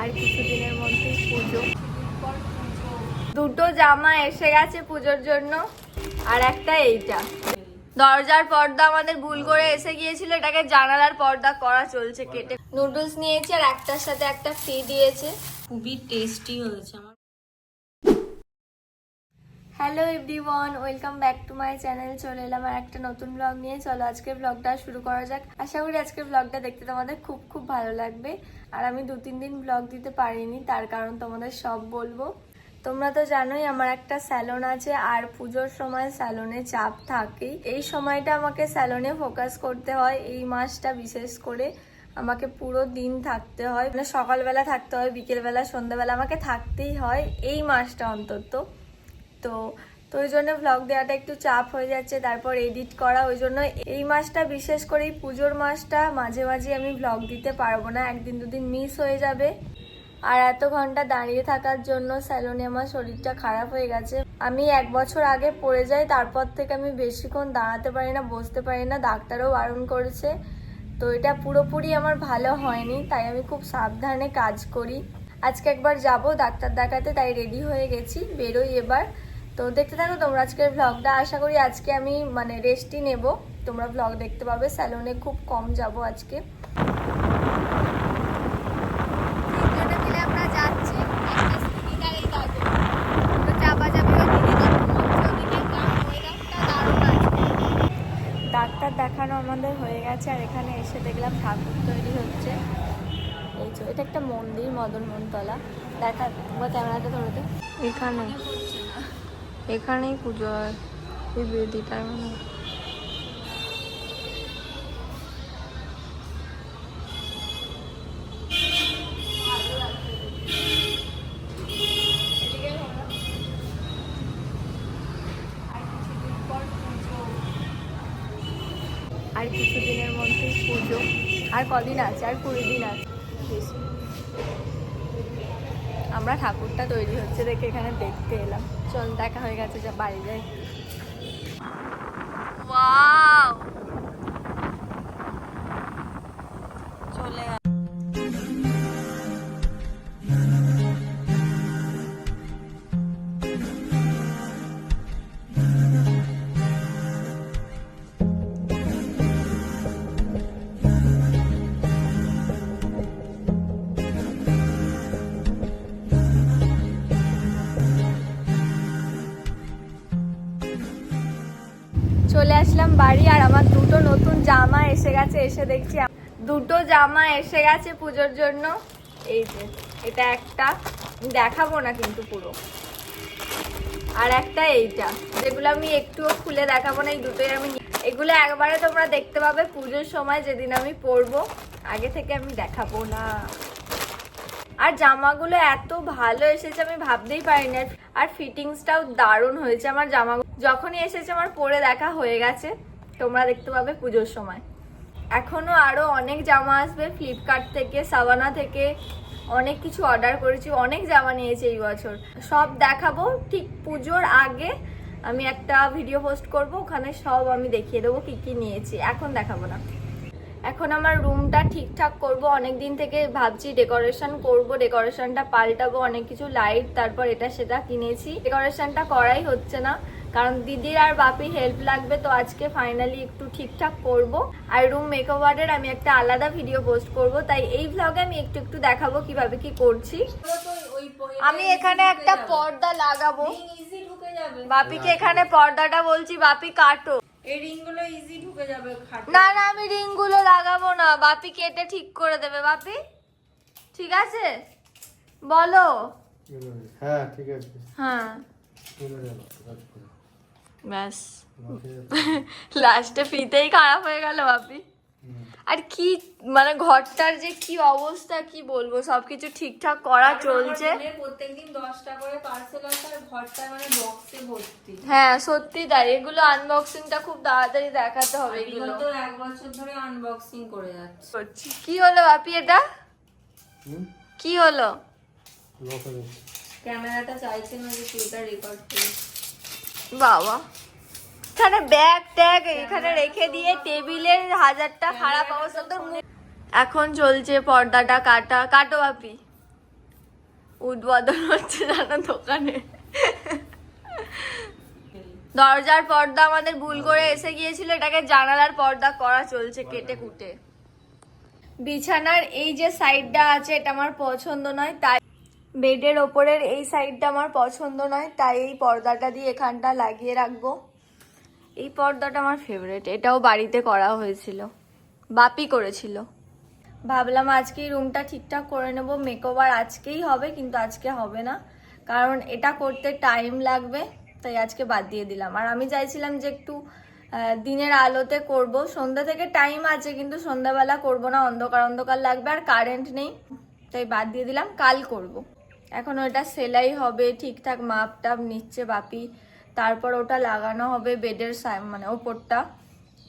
আর কিছুদিনের মধ্যে পুজো। দুটো জামা এসে গেছে পুজোর জন্য, আর একটা এইটা। দরজার পর্দা আমাদের ভুল করে এসে গিয়েছিল, এটাকে জানালার পর্দা করা চলছে কেটে। নুডলস নিয়েছি আর একটার সাথে একটা ফ্রি দিয়েছে, খুবই টেস্টি হয়েছে আমার। Hello everyone, welcome back to my channel. চলে এলাম আর একটা নতুন ব্লগ নিয়ে। চলো আজকের ব্লগটা শুরু করা যাক। আশা করি আজকের ব্লগটা দেখতে তোমাদের খুব ভালো লাগবে। আর আমি 2-3 দিন ব্লগ দিতে পারিনি, তার কারণ তোমাদের সব বলবো। তোমরা তো জানোই আমার একটা স্যালন আছে, আর পুজোর সময় স্যালনে চাপ থাকেই। এই সময়টা আমাকে স্যালনে ফোকাস করতে হয়। এই মাসটা বিশেষ করে আমাকে পুরো দিন থাকতে হয়, মানে সকালবেলা থাকতে হয়, বিকেলবেলা, সন্ধ্যাবেলা আমাকে থাকতেই হয় এই মাসটা অন্তত। তো ওই জন্য ব্লগ দেওয়াটা একটু চাপ হয়ে যাচ্ছে, তারপর এডিট করা। ওই জন্য এই মাসটা, বিশেষ করে এই পুজোর মাসটা, মাঝে মাঝে আমি ব্লগ দিতে পারবো না, 1-2 দিন মিস হয়ে যাবে। আর এত ঘন্টা দাঁড়িয়ে থাকার জন্য স্যালনে আমার শরীরটা খারাপ হয়ে গেছে। আমি 1 বছর আগে পড়ে যাই, তারপর থেকে আমি বেশিক্ষণ দাঁড়াতে পারি না, বসতে পারি না, ডাক্তারও বারণ করেছে। তো এটা পুরোপুরি আমার ভালো হয়নি, তাই আমি খুব সাবধানে কাজ করি। আজকে একবার যাব ডাক্তার দেখাতে, তাই রেডি হয়ে গেছি, বেরোই এবার। তো দেখতে থাকো তোমরা আজকের ব্লগটা। আশা করি আজকে আমি রেস্টই নেব, তোমরা ব্লগ দেখতে পাবে। স্যালনে খুব কম যাব আজকে। ডাক্তার দেখানো আমাদের হয়ে গেছে, আর এখানে এসে দেখলাম ঠাকুর তৈরি হচ্ছে। এই যে এটা একটা মন্দির, মদনমোহনতলা। দেখা বা ক্যামেরাটা ধরতে, এখানেই পুজো হয়, এই বেদিটার মানে। আর কিছুদিনের মধ্যেই পুজো। আর কদিন আছে? আর 20 দিন আছে। আমরা ঠাকুরটা তৈরি হচ্ছে দেখে এখানে দেখতে এলাম। চল, দেখা হয়ে গেছে, যা বাড়ি যাই। ওয়াও, চলে চলে আসলাম বাড়ি। আর আমার দুটো নতুন জামা এসে গেছে। এসে দেখছি দুটো জামা এসে গেছে পুজোর জন্য। এই যে এটা একটা, দেখাবো না কিন্তু পুরো। আর একটা এইটা, যেগুলো আমি একটুও খুলে দেখাবো না। এই দুটোই আমি, এগুলো একবারে তোমরা দেখতে পাবে পুজোর সময়, যেদিন আমি পরবো। আগে থেকে আমি দেখাবো না। আর জামাগুলো এত ভালো এসেছে, আমি ভাবতেই পারি না। আর ফিটিংসটাও দারুণ হয়েছে। আমার জামাগুলো যখনই এসেছে আমার পরে দেখা হয়ে গেছে, তোমরা দেখতে পাবে পুজোর সময়। এখনো আরো অনেক জামা আসবে ফ্লিপকার্ট থেকে, সাবানা থেকে, অনেক কিছু অর্ডার করেছি, অনেক জামা নিয়েছি এই বছর। সব দেখাবো ঠিক পুজোর আগে। আমি একটা ভিডিও পোস্ট করব, ওখানে সব আমি দেখিয়ে দেবো কি কি নিয়েছি। এখন দেখাবো না। এখন আমার রুমটা ঠিকঠাক করব। অনেক দিন থেকে ভাবছি ডেকোরেশন করব, ডেকোরেশনটা পাল্টাবো, অনেক কিছু লাইট, তারপর এটা সেটা কিনেছি। ডেকোরেশনটা করাই হচ্ছে না, কারণ দিদির আর বাপির হেল্প লাগবে। তো আজকে ফাইনালি একটু ঠিকঠাক করব। আর রুম মেকওভারের আমি একটা আলাদা ভিডিও পোস্ট করব, তাই এই ভ্লগে আমি একটু একটু দেখাবো কিভাবে কি করছি। আমি এখানে একটা পর্দা লাগাবো। বাপিকে এখানে পর্দাটা বলছি, বাপি কাটো। এই রিংগুলো ইজি ঢুকে যাবে খাটে। না না, আমি রিংগুলো লাগাবো না, বাপি কেটে ঠিক করে দেবে। বাপি ঠিক আছে বলো? হ্যাঁ ঠিক আছে। হ্যাঁ ব্যাস, লাস্টে ফিতেই খারাপ হয়ে গেল বাপি। আর কি ঘরটার যে কি অবস্থা, কি বলবো। সবকিছু ঠিকঠাক করা চলছে। প্রত্যেকদিন 10টা করে পার্সেল আসে, আর ঘরটা বক্সে ভর্তি। হ্যাঁ সত্যি তাই। এগুলো আনবক্সিংটা খুব তাড়াতাড়ি দেখাতে হবে। এগুলো তো 1 বছর ধরে আনবক্সিং করে যাচ্ছে। কি হলো বাপি? এটা কি হলো? ক্যামেরাটা চাইছে না যে তুইটা রেকর্ড করিস। বাবা, এখানে ব্যাগ ট্যাগ এখানে রেখে দিয়ে টেবিলের হাজারটা খারাপ অবস্থা। তো এখন চলছে পর্দাটা কাটা। কাটো বাপি, উদ্বোধন হচ্ছে জানো দোকানে। দরজার পর্দা আমাদের ভুল করে এসে গিয়েছিল, এটাকে জানালার পর্দা করা চলছে কেটে কুটে। বিছানার এই যে সাইডটা আছে এটা আমার পছন্দ নয়, তাই বেডের ওপরের এই সাইডটা আমার পছন্দ নয়, তাই এই পর্দাটা দিয়ে এখানটা লাগিয়ে রাখবো। এই পর্দাটা আমার ফেভারিট, এটাও বাড়িতে করা হয়েছিল, বাপি করেছিল। ভাবলাম আজকেই রুমটা ঠিকঠাক করে নেবো, মেকওভার আজকেই হবে, কিন্তু আজকে হবে না কারণ এটা করতে টাইম লাগবে, তাই আজকে বাদ দিয়ে দিলাম। আর আমি চাইছিলাম যে একটু দিনের আলোতে করব, সন্ধ্যা থেকে টাইম আছে কিন্তু সন্ধ্যাবেলা করব না, অন্ধকার অন্ধকার লাগবে আর কারেন্ট নেই, তাই বাদ দিয়ে দিলাম, কাল করব। এখন ওটা সেলাই হবে, ঠিকঠাক মাপ টাপ নিচ্ছে বাপি, তারপর ওটা লাগানো হবে বেডের মানে ওপরটা,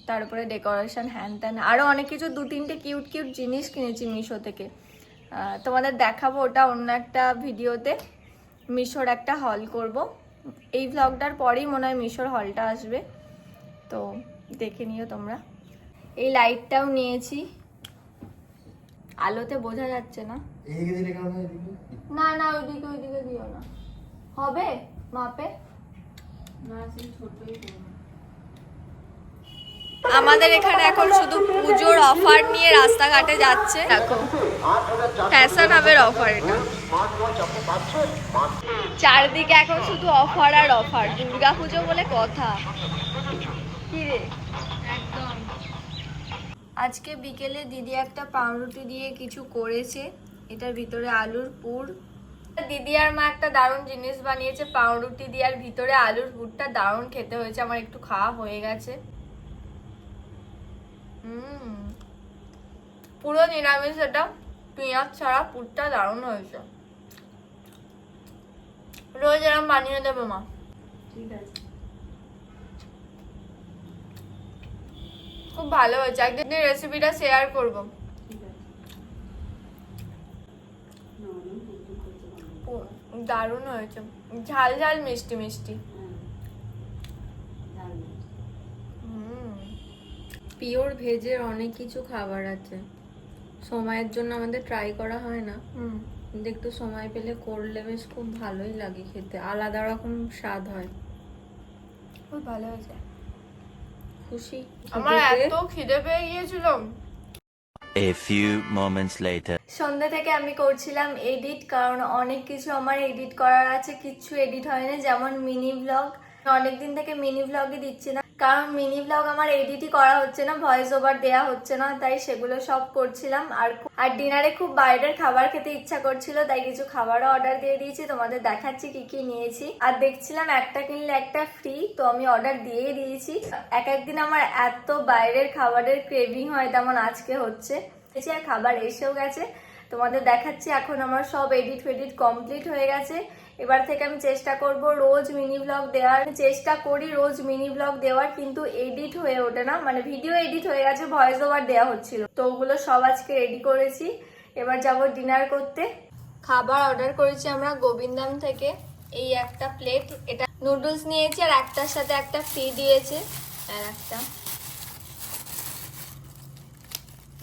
তারপরে ডেকোরেশন হ্যান ত্যান আরও অনেক কিছু 2-3টে কিউট কিউট জিনিস কিনেছি মিশো থেকে, তোমাদের দেখাবো ওটা অন্য একটা ভিডিওতে। মিশোর একটা হল করব, এই ভ্লগটার পরেই মনে হয় মিশোর হলটা আসবে, তো দেখে নিও তোমরা। এই লাইটটাও নিয়েছি, আলোতে বোঝা যাচ্ছে না। না না ওইদিকে দিও না, হবে মাপে না, সেই ছোটই করবো। আমাদের এখানে এখন শুধু পুজোর অফার নিয়ে রাস্তাঘাটে যাচ্ছে, দেখো ফ্যাশন হাবের অফার, এটা চারদিকে এখন শুধু অফার আর অফার, দুর্গাপুজো বলে কথা। কি রে, একদম। আজকে বিকেলে দিদি একটা পাউরুটি দিয়ে কিছু করেছে, এটার ভিতরে আলুর পুর। দিদি আর মা একটা দারুণ জিনিস বানিয়েছে, পাউরুটি দিয়ে আর ভিতরে আলুর পুরটা দারুণ খেতে হয়েছে, আমার একটু খাওয়া হয়ে গেছে। পুরো নিরামিষ, এটা পেঁয়াজ ছাড়া, পুরটা দারুণ হয়েছে। রোজ এরকম বানিয়ে দেবে মা। ঠিক আছে, খুব ভালো হয়েছে, একদিন রেসিপিটা শেয়ার করব। ঠিক আছে। দারুণ হয়েছে, ঝাল ঝাল মিষ্টি মিষ্টি। পিওর ভেজের অনেক কিছু খাবার আছে, সময়ের জন্য আমাদের ট্রাই করা হয় না, কিন্তু একটু সময় পেলে করলে বেশ খুব ভালোই লাগে খেতে, আলাদা রকম স্বাদ হয়। খুব ভালো হয়েছে, খুশি আমার এত খিদে পেয়ে গিয়েছিল। A few moments later. সন্ধ্যা থেকে আমি করছিলাম এডিট, কারণ অনেক কিছু আমার এডিট করার আছে, কিছু এডিট হয়নি, যেমন মিনি ব্লগ। অনেকদিন থেকে মিনি ব্লগই দিচ্ছি না, কারণ মিনি ব্লগ আমার এডিটই করা হচ্ছে না, ভয়েস ওভার দেওয়া হচ্ছে না, তাই সেগুলো সব করছিলাম। আর ডিনারে খুব বাইরের খাবার খেতে ইচ্ছা করছিল, তাই কিছু খাবারও অর্ডার দিয়ে দিয়েছি, তোমাদের দেখাচ্ছি কি কি নিয়েছি। আর দেখছিলাম একটা কিনলে একটা ফ্রি, তো আমি অর্ডার দিয়েই দিয়েছি। একদিন আমার এত বাইরের খাবারের ক্রেভিং হয়, তেমন আজকে হচ্ছে, আর খাবার এসেও গেছে, তোমাদের দেখাচ্ছি। এখন আমার সব এডিট ফেডিট কমপ্লিট হয়ে গেছে, এবার থেকে আমি চেষ্টা করব রোজ মিনি ব্লগ দেওয়ার, চেষ্টা করি রোজ মিনি ব্লগ দেওয়ার, কিন্তু এডিট হয়ে ওঠে না, মানে ভিডিও এডিট হয়ে গেছে, ভয়েস ওভার দেওয়া হচ্ছিল, তো ওগুলো সব আজকে রেডি করেছি। এবার যাব ডিনার করতে। খাবার অর্ডার করেছি আমরা গোবিন্দাম থেকে, এই একটা প্লেট, এটা নুডলস নিয়েছি, আর একটার সাথে একটা ফ্রি দিয়েছে, আর একটা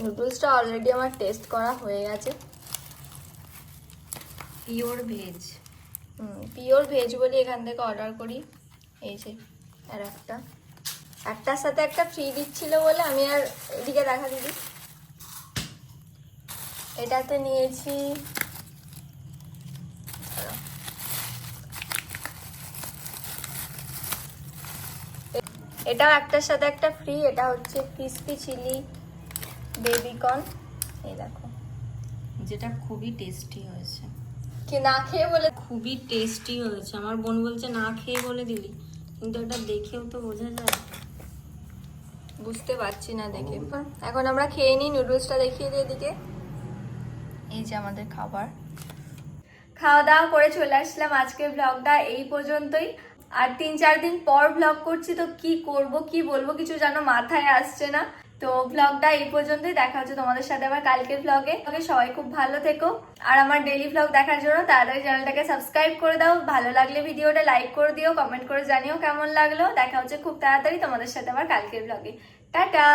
নুডলসটা অলরেডি আমার টেস্ট করা হয়ে গেছে, পিওর ভেজ। পিওর ভেজ বলি এখান থেকে অর্ডার করি। এই যে আর একটার সাথে একটা ফ্রি দিচ্ছিল বলে আমি আর এদিকে দেখা দিদি, এটাতে নিয়েছি এটাও একটার সাথে একটা ফ্রি, এটা হচ্ছে ক্রিসপি চিলি বেবিকর্ন, এই দেখো, যেটা খুবই টেস্টি হয়েছে। কি না খেয়ে বলে খুবই টেস্টি হয়েছে, আমার বোন বলছে না খেয়ে বলে দিলি, কিন্তু এটা দেখেও তো বোঝা যায়। বুঝতে পারছি না দেখে। এখন আমরা খেয়ে নিই, নুডলসটা দেখিয়ে দিই এদিকে, এই যে আমাদের খাবার। খাওয়া দাওয়া করে চলে আসলাম, আজকের ব্লগটা এই পর্যন্তই। আর 3-4 দিন পর ব্লগ করছি, তো কি করব কি বলবো কিছু যেন মাথায় আসছে না, তো ব্লগটা এই পর্যন্তই। দেখা হচ্ছে তোমাদের সাথে আবার কালকের ব্লগে। সবাই খুব ভালো থেকো, আর আমার ডেইলি ব্লগ দেখার জন্য তাড়াতাড়ি চ্যানেলটাকে সাবস্ক্রাইব করে দাও, ভালো লাগলে ভিডিওটা লাইক করে দিও, কমেন্ট করে জানিও কেমন লাগলো। দেখা হচ্ছে খুব তাড়াতাড়ি তোমাদের সাথে আবার কালকের ব্লগে। টাটা।